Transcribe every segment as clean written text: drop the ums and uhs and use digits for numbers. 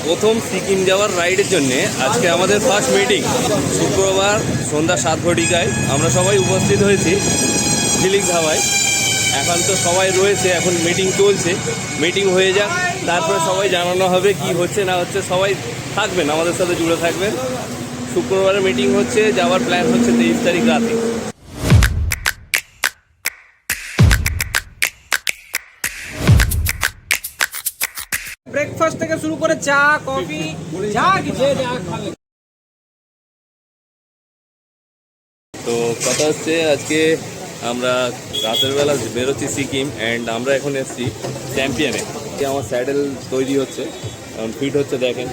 প্রথম সিকিম যাওয়ার রাইডের জন্যে আজকে আমাদের ফার্স্ট মিটিং। শুক্রবার সন্ধ্যা 7 ঘটিকায় আমরা সবাই উপস্থিত হয়েছি ঝিলিক ধাবায়। এখন তো সবাই রয়েছে, এখন মিটিং চলছে। মিটিং হয়ে যাক, তারপরে সবাই জানানো হবে কি হচ্ছে না হচ্ছে। সবাই থাকবেন, আমাদের সাথে জুড়ে থাকবেন। শুক্রবারে মিটিং হচ্ছে, যাওয়ার প্ল্যান হচ্ছে 23 তারিখ রাতে। ব্রেকফাস্ট থেকে শুরু করে চা কফি যা কিছু যা খাবে। তো কথা হচ্ছে আজকে আমরা রাতের বেলা বেরোচ্ছি সিকিম, অ্যান্ড আমরা এখন এসেছি চ্যাম্পিয়নে। আমার স্যাডেল তৈরি হচ্ছে, এখন ফিট হচ্ছে, দেখেন।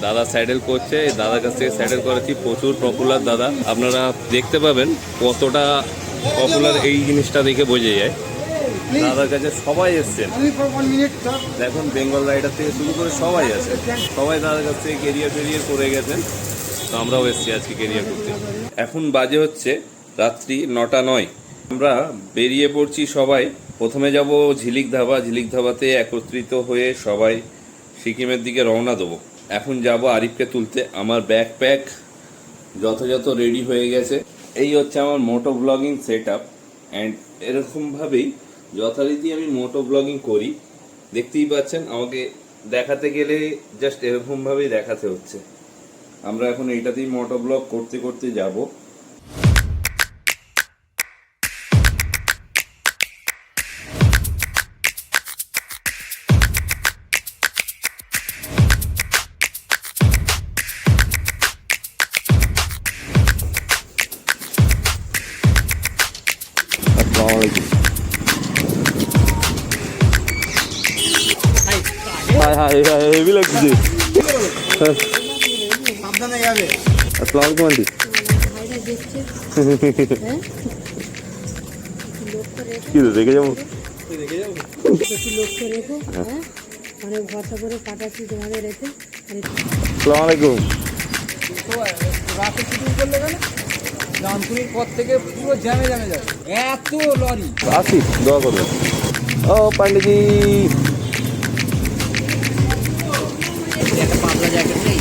দাদা স্যাডেল করছে, দাদার কাছ থেকে স্যাডেল করেছি। প্রচুর পপুলার দাদা, আপনারা দেখতে পাবেন কতটা পপুলার, এই জিনিসটা দেখে বোঝা যায়। দাদার কাছে সবাই এসছেন, দেখুন বেঙ্গল রাইডার থেকে শুরু করে সবাই আছে। সবাই দাদার কাছ থেকে কেরিয়ার করে গেছেন। তো আমরাও এসছি আজকে কেরিয়ার করতে। এখন বাজে হচ্ছে রাত্রি 9:09। আমরা বেরিয়ে পড়ছি সবাই। প্রথমে যাব ঝিলিক ধাবা। ঝিলিক ধাবাতে একত্রিত হয়ে সবাই সিকিমের দিকে রওনা দেবো। এখন যাব আরিফকে তুলতে। আমার ব্যাকপ্যাক যথাযথ রেডি হয়ে গেছে। এই হচ্ছে আমার মোটো ব্লগিং সেট আপ, অ্যান্ড এরকমভাবেই যথারীতি আমি মোটো ব্লগিং করি। দেখতেই পাচ্ছেন, আমাকে দেখাতে গেলে জাস্ট এরকমভাবেই দেখাতে হচ্ছে। আমরা এখন এইটাতেই মোটো ব্লগ করতে করতে যাব। হেভি লাগছে। আসসালামু আলাইকুম আন্টি। কি রেখে যাবো? আসসালামু আলাইকুম। জামপুরির পর থেকে পুরো জ্যামে যাবে, এত লরি। আসি, দোয়া করবেন। ও পান্ডেজি, একটা পাতলা জ্যাকেট নেই,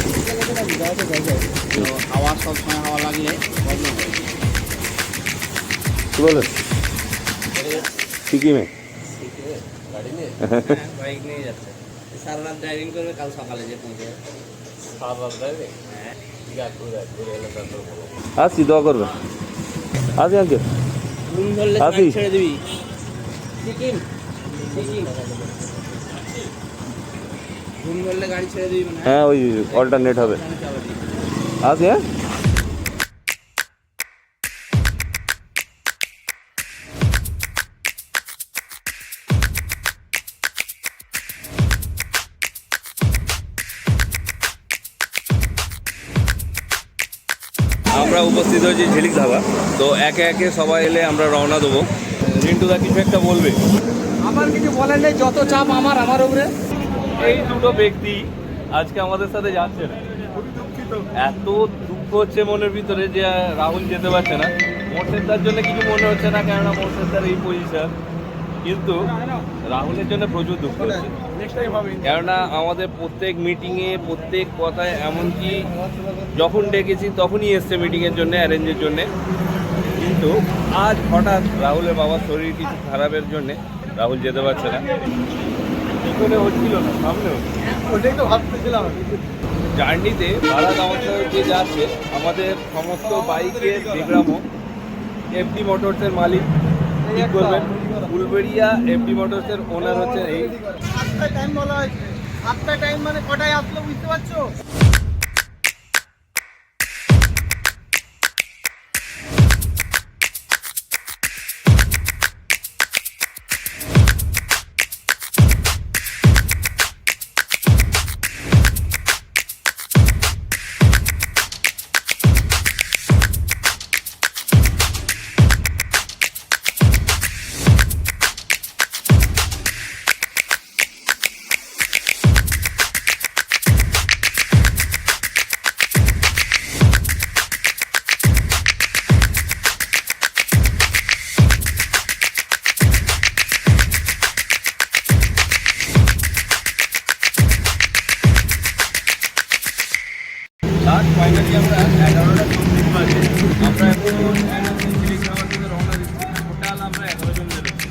হাওয়া সবসময় হাওয়া লাগলে কি বলেন? সিকিমে বাইক নিয়ে যাচ্ছে, সারা রাত ড্রাইভিং করবে, কাল সকালে যে পৌঁছে যাবে। সারা রাত ড্রাইভিং, হ্যাঁ। আসি, দোয়া করবেন। আসি আঙ্কেল, ঘুম ধরলে আসি। ছেড়ে দিবি। সিকিম ঘুম ধরলে গাড়ি ছেড়ে দিবি, মানে হ্যাঁ ওই অল্টারনেট হবে। আসি, হ্যাঁ। আমরা উপস্থিত হয়েছি ঝিলিক ধাবা। তো একে একে সবাই এলে আমরা রওনা দেবো। রিন্টুদা কিছু একটা বলবে? আমার কিছু বলার নেই, যত চাপ আমার উপরে। এই দুটো ব্যক্তি আজকে আমাদের সাথে যাচ্ছে না। এত দুঃখ হচ্ছে মনের ভিতরে যে রাহুল যেতে পারছে না। মোর্শেদার জন্য কিছু মনে হচ্ছে না, কেননা মোর্শেদার এই পজিশন, কিন্তু রাহুলের জন্য প্রচুর দুঃখ হচ্ছে। কেননা আমাদের প্রত্যেক মিটিংয়ে, প্রত্যেক কথায়, এমনকি যখন ডেকেছি তখনই এসছে মিটিংয়ের জন্য, অ্যারেঞ্জের জন্যে। কিন্তু আজ হঠাৎ রাহুলের বাবার শরীর কিছু খারাপের জন্যে রাহুল যেতে পারছে না। পিছনে হচ্ছিল না, সামনে হচ্ছে। ওটাই তো ভাবতেছিলাম। জার্নিতে ভাড়া আমাদের যে যাচ্ছে, আমাদের সমস্ত বাইকের বিগ্রামও এফডি মোটরসের মালিক ঠিক করবেন। উলবেড়িয়া এফডি মোটরসের ওনার হচ্ছে এই। 7টায় টাইম বলা হয়েছে, 7টায় টাইম মানে কটায় আসলো বুঝতে পারছো? রাত ফাইনালি আমরা 11টা 24 বাজে। আমরা এখন চিলি খাওয়ার থেকে রওনা দিচ্ছি। টোটাল আমরা 11 জন বেরোচ্ছি।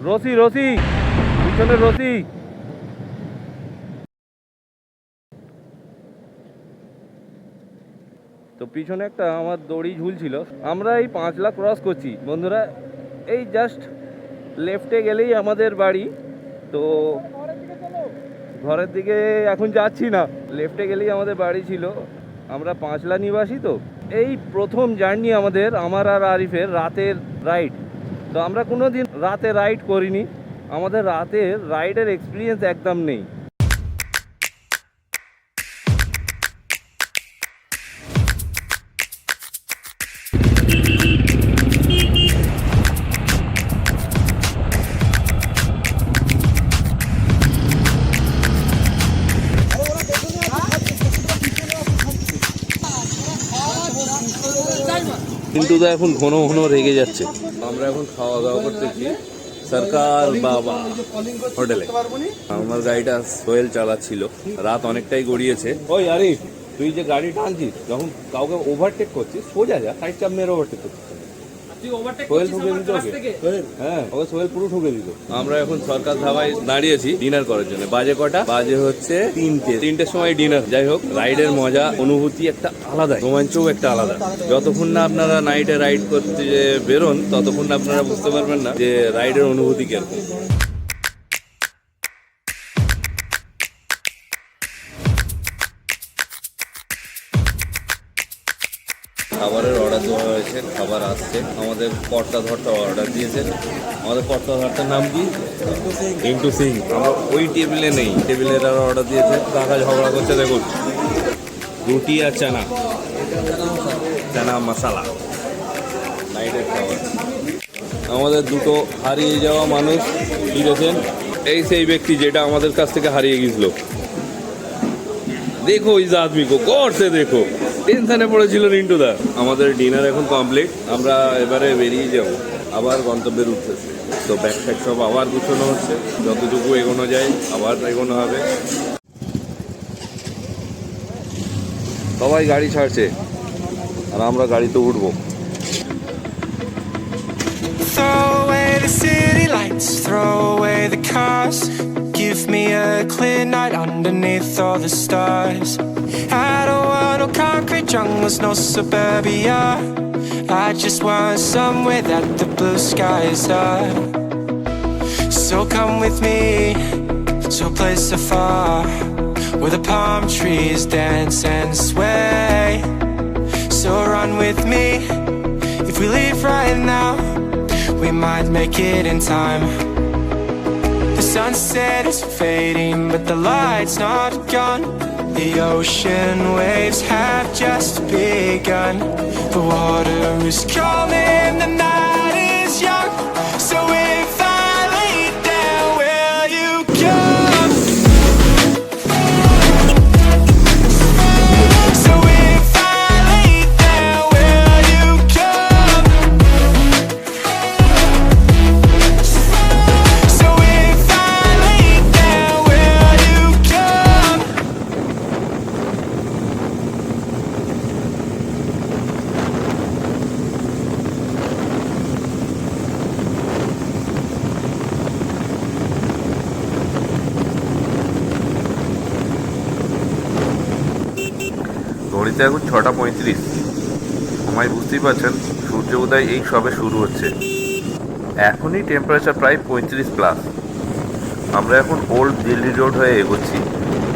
রসি রসি পিছনে রসি। তো পিছনে একটা আমার দড়ি ঝুলছিল। আমরা এই 5 লাখ ক্রস করছি বন্ধুরা। এই জাস্ট লেফটে গেলেই আমাদের বাড়ি। তো ঘরের দিকে এখন যাচ্ছি না, লেফটে গেলেই আমাদের বাড়ি ছিল। আমরা 5 লাখ নিবাসী। তো এই প্রথম জার্নি আমাদের, আমার আর আরিফের রাতের রাইড। তো আমরা কোনো দিন রাতে রাইড করিনি, আমাদের রাতের রাইডের এক্সপিরিয়েন্স একদম নেই। কিন্তু তো এখন ঘন ঘন রেগে যাচ্ছে। আমরা এখন খাওয়া দাওয়া করতেছি সরকার বাবা হোটেলে। আমার গাড়িটা সোহেল চালাচ্ছিল। রাত অনেকটাই গড়িয়েছে। ওই আরিফ, তুই যে গাড়ি টানছিস, যখন কাউকে ওভারটেক করছিস সোজা যা, সাইড চাপ মেরে ওভারটেক করছিস। সোহেল ঠুকে দিত ওকে। হ্যাঁ, ওকে সোহেল পুরো ঠুকে দিত। আমরা এখন সরকার ধাবায় দাঁড়িয়েছি ডিনার করার জন্য। বাজে কটা? বাজে হচ্ছে 3টের সময় ডিনার। যাই হোক, রাইডের মজা অনুভূতি একটা আলাদা, রোমাঞ্চও একটা আলাদা। যতক্ষণ না আপনারা নাইটে রাইড করতে বেরোন ততক্ষণ না আপনারা বুঝতে পারবেন না যে রাইডের অনুভূতি কিরকম। খাবারের অর্ডার দেওয়া হয়েছে, খাবার আসছে। আমাদের কর্তা ধরটা অর্ডার দিয়েছেন। আমাদের কর্তা ধরটার নাম কি? রিন্টু সিং। আমরা ওই টেবিলে নেই, টেবিলের আর অর্ডার দিয়েছে। কাকা ঝগড়া করছে, দেখুন। রুটি আর চানা চানা মশালা নাইটের খাবার। আমাদের দুটো হারিয়ে যাওয়া মানুষ ফিরেছেন। এই সেই ব্যক্তি যেটা আমাদের কাছ থেকে হারিয়ে গেছিল। দেখো ইস আদমি কো গৌর সে দেখো। টেনশনে পড়েছিল রিন্টু দা। আমাদের ডিনার এখন কমপ্লিট। আমরা এবারে বেরিয়ে যাব আবার গন্তব্যের উদ্দেশ্যে। তো ব্যাগ ট্যাগ সব আবার গুছানো হচ্ছে। যতটুকু এগোনো যায় আবার এগোনো হবে। সবাই গাড়ি ছাড়ছে আর আমরা গাড়িতে উঠবো। Throw away the city lights, throw away the cars. Give me a clear night underneath all the stars. I don't want no concrete jungles, no suburbia. I just want somewhere that the blue skies are. So come with me to a place so far, where the palm trees dance and sway. So run with me. If we leave right now, we might make it in time. The sunset is fading, but the light's not gone. The ocean waves have just begun. The water is calling, the night is young. So if I lay down, will you come? So if I lay down, will you come? So if I lay down, will you come? ঘড়িতে এখন 6:35। সময় বুঝতেই পারছেন, সূর্য উদয় এই সবে শুরু হচ্ছে। এখনই টেম্পারেচার প্রায় 35+। আমরা এখন ওল্ড দিল্লি রোড হয়ে এগোচ্ছি।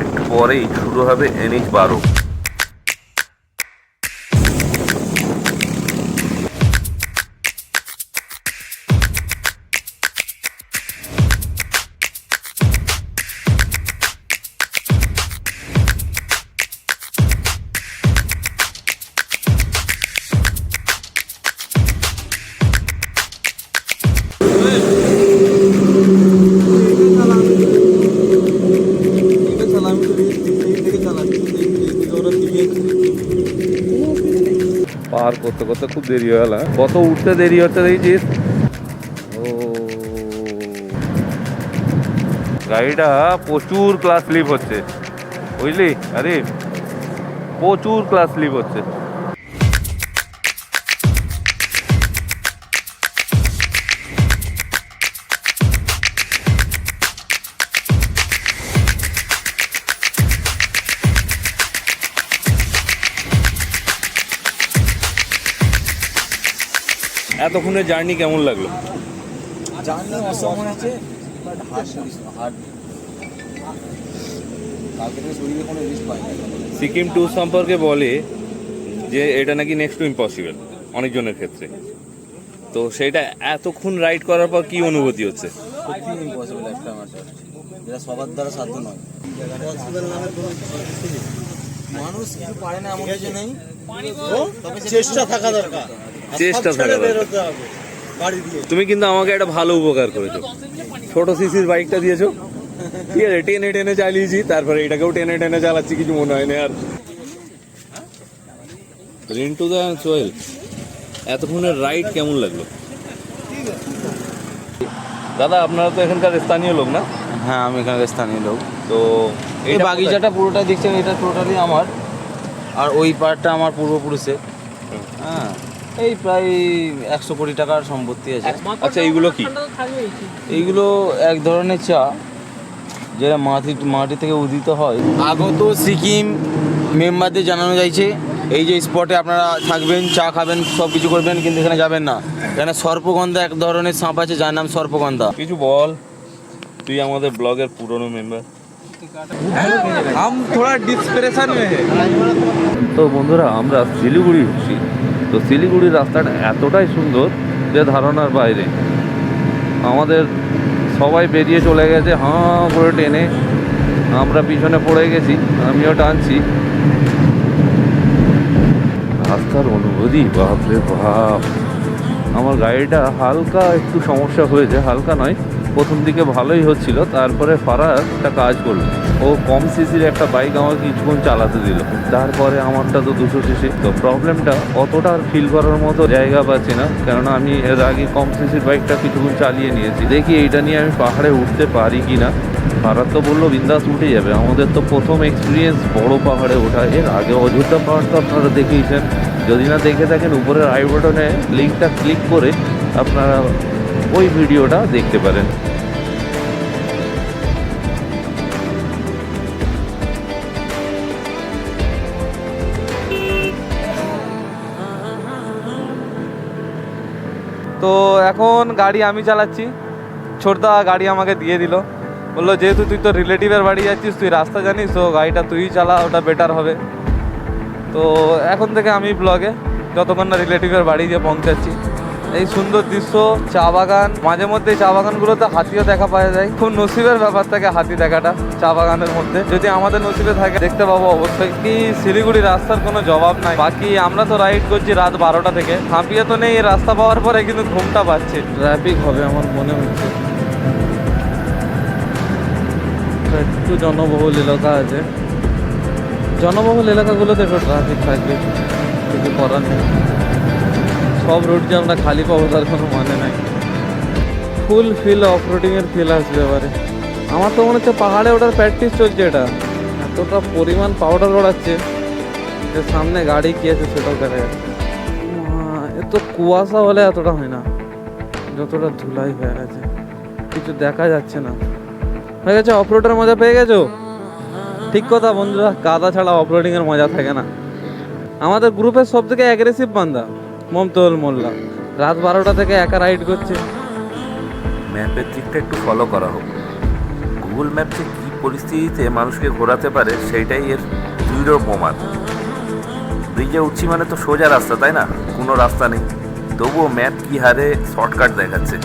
একটু পরেই শুরু হবে NH-12। পার করতে করতে খুব দেরি হয়ে গেল। কত উঠতে দেরি হচ্ছে দেখছিস। ও গাড়িটা প্রচুর ক্লাস স্লিপ হচ্ছে বুঝলি, আরে প্রচুর ক্লাস স্লিপ হচ্ছে। এতক্ষণের জার্নি কেমন লাগলো? জার্নি অসম আছে, বাট হার্ড কালকে থেকে শরীরে কোনো রেস্ট পাই না। সিকিম ট্যুর সম্পর্কে বলে যে এটা নাকি নেক্সট টু ইম্পসিবল অনেকজনের ক্ষেত্রে, তো সেটা এতক্ষণ রাইড করার পর কি অনুভূতি হচ্ছে? সত্যি ইম্পসিবল একটা আমার কাছে, যেটা সবার দ্বারা সাধ্য নয়। মানুষ কিছু পারে না এমন কিছু নেই, তবে চেষ্টা থাকা দরকার। চেষ্টা থাকা দরকার। তুমি কিন্তু আমাকে একটা ভালো উপকার করেছো, ছোট সিসির বাইকটা দিয়েছো, ঠিক আছে, টেনে টেনে চালিয়েছি, তারপরে এটাকেও টেনে টেনে চালাচ্ছি, কিছু মনে হয় না আর। রিন্টু দা সোহেল, এতক্ষণের রাইড কেমন লাগলো? দাদা আপনারা তো এখানকার স্থানীয় লোক না? হ্যাঁ, আমি এখানকার স্থানীয় লোক। তো এই বাগিচাটা পুরোটা দেখছেন, এটা টোটালি আমার, আর ওই পার্টটা আমার পূর্বপুরুষের। হ্যাঁ, এই প্রায় 100 কোটি টাকার সম্পত্তি আছে। আচ্ছা এইগুলো কি? এইগুলো এক ধরনের চা, যেটা মাটি থেকে উদিত হয়। আগত সিকিম মেম্বারদের জানানো যাইছে এই যে স্পটে আপনারা থাকবেন, চা খাবেন, সব কিছু করবেন, কিন্তু এখানে যাবেন না। এখানে সর্পগন্ধা এক ধরনের সাপ আছে, যার নাম সর্পগন্ধা। কিছু বল, তুই আমাদের ব্লগের পুরনো মেম্বার। তো বন্ধুরা আমরা শিলিগুড়ি এসেছি, তো শিলিগুড়ির রাস্তাটা এতটাই সুন্দর যে ধারণার বাইরে। আমাদের সবাই বেরিয়ে চলে গেছে হাঁ করে টেনে, আমরা পিছনে পড়ে গেছি, আমিও টানছি। রাস্তার অনুভূতি বাপরে বাপ। আমার গাড়িটা হালকা একটু সমস্যা হয়েছে, হালকা নয়, প্রথম দিকে ভালোই হচ্ছিল, তারপরে ফারাজ একটা কাজ করলো, ও কম সিসির একটা বাইক আমাকে কিছুক্ষণ চালাতে দিল, তারপরে আমারটা তো 200 সিসি, তো প্রবলেমটা অতটা আর ফিল করার মতো জায়গা পাচ্ছি না, কেননা আমি এর আগে কম সিসির বাইকটা কিছুক্ষণ চালিয়ে নিয়েছি। দেখি এইটা নিয়ে আমি পাহাড়ে উঠতে পারি কি না। ফারাজ তো বললো বিন্দাস উঠে যাবে, আমাদের তো প্রথম এক্সপিরিয়েন্স বড় পাহাড়ে ওঠা। এর আগে অযোধ্যা পাহাড় তো আপনারা দেখেইছেন, যদি না দেখে থাকেন উপরের আই বাটনে লিঙ্কটা ক্লিক করে আপনারা ওই ভিডিওটা দেখতে পারেন। তো এখন গাড়ি আমি চালাচ্ছি, ছোটদা গাড়ি আমাকে দিয়ে দিল, বললো যেহেতু তুই তো রিলেটিভের বাড়ি যাচ্ছিস, তুই রাস্তা জানিস, তো গাড়িটা তুই চালা, ওটা বেটার হবে। তো এখন থেকে আমি ব্লগে যতক্ষণ না রিলেটিভের বাড়ি গিয়ে পৌঁছাচ্ছি। এই সুন্দর দৃশ্য, চা বাগান, মাঝে মধ্যে চা বাগানগুলোতে হাতিও দেখা পাওয়া যায়, খুব নসিবের ব্যাপার থাকে হাতি দেখাটা চা বাগানের মধ্যে। যদি আমাদের নসিবে থাকে দেখতে পাবো অবশ্যই। কি শিলিগুড়ি রাস্তার কোনো জবাব নাই। বাকি আমরা তো রাইড করছি রাত 12টা থেকে, হাঁপিয়ে তো নেই, রাস্তা পাওয়ার পরে কিন্তু ঘুমটা পাচ্ছে। ট্রাফিক হবে আমার মনে হচ্ছে, একটু জনবহুল এলাকা আছে, জনবহুল এলাকাগুলোতে একটু ট্রাফিক থাকবে, কিছু করার নেই। সব রোড যে আমরা খালি পাবো তার কোনো মানে নাই। ফুল ফিল অফরোডিংয়ের ফিল আসবে এবারে। আমার তো মনে হচ্ছে পাহাড়ে ওঠার প্র্যাকটিস চলছে। এটা এতটা পরিমাণ পাউডার ওড়াচ্ছে যে সামনে গাড়ি কি আছে সেটাও দেখা যাচ্ছে। এত কুয়াশা হলে এতটা হয় না, যতটা ধুলাই হয়ে গেছে, কিছু দেখা যাচ্ছে না। হয়ে গেছে অফরোডের মজা পেয়ে গেছো? ঠিক কথা বন্ধুরা, কাদা ছাড়া অফরোডিংয়ের মজা থাকে না। আমাদের গ্রুপের সব থেকে অ্যাগ্রেসিভ বান্দা মমতল মোল্লা, রাত 12টা থেকে একা রাইড করছে। ম্যাপের দিকটা একটু ফলো করা হোক। গুগল ম্যাপ যে কী পরিস্থিতিতে মানুষকে ঘোরাতে পারে সেইটাই এর দৃঢ় প্রমাণ। ব্রিজে উঠছি মানে তো সোজা রাস্তা, তাই না? কোনো রাস্তা নেই, তবুও ম্যাপ কী হারে শর্টকাট দেখাচ্ছে।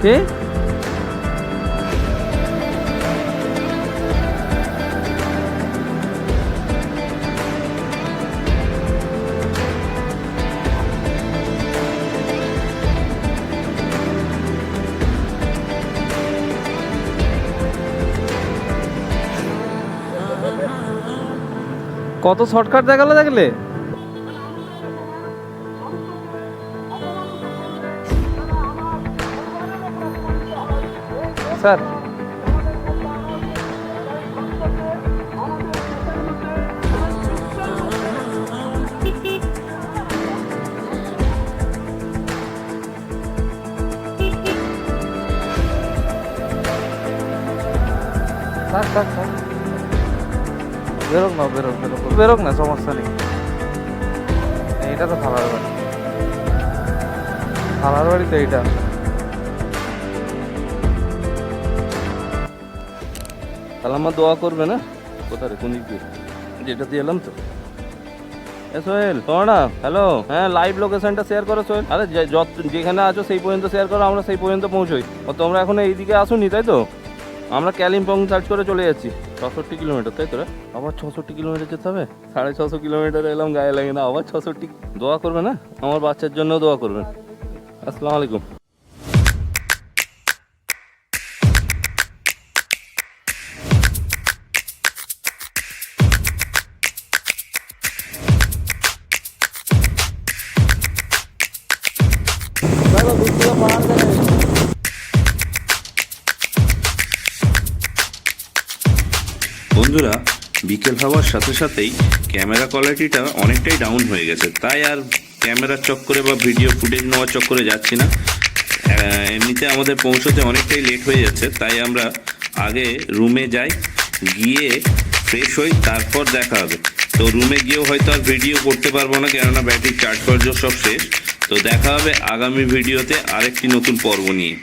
কে? কত শর্টকাট দেখালো দেখলে? স্যার থাক থাক থাক, বেরোক না, বেরোক বেরোক বেরোক না, সমস্যা নেই। এইটা তো খালার বাড়ি, খালার বাড়ি তো এইটা। তাহলে আমার দোয়া করবে না? কোথায় রে, কোন দিক দিয়ে? যেটাতে এলাম তো। সোহেল শোনো না, হ্যালো, হ্যাঁ লাইভ লোকেশনটা শেয়ার করো সোহেল। আরে যেখানে আছো সেই পর্যন্ত শেয়ার করো, আমরা সেই পর্যন্ত পৌঁছোই। ও তোমরা এখন এইদিকে আসোনি তাই তো? আমরা কালিম্পং সার্চ করে চলে যাচ্ছি। 66 কিলোমিটার তাই তো? আবার 66 কিলোমিটার যেতে হবে? 650 কিলোমিটার এলাম, গায়ে লাগে না? আবার 66। দোয়া করবে না? আমার বাচ্চার জন্য দোয়া করবেন। আসসালামু আলাইকুম। বন্ধুরা, বিকেল হওয়ার সাথে সাথেই ক্যামেরা কোয়ালিটিটা অনেকটাই ডাউন হয়ে গেছে, তাই আর ক্যামেরার চক্করে বা ভিডিও ফুটেজ নেওয়ার চক্করে যাচ্ছি না। এমনিতে আমাদের পৌঁছতে অনেকটাই লেট হয়ে যাচ্ছে, তাই আমরা আগে রুমে যাই, গিয়ে ফ্রেশ হই, তারপর দেখা হবে। তো রুমে গিয়েও হয়তো আর ভিডিও করতে পারবো না, কেননা ব্যাটারি চার্জ করার সব শেষ। তো দেখা হবে আগামী ভিডিওতে আরেকটি নতুন পর্ব নিয়ে।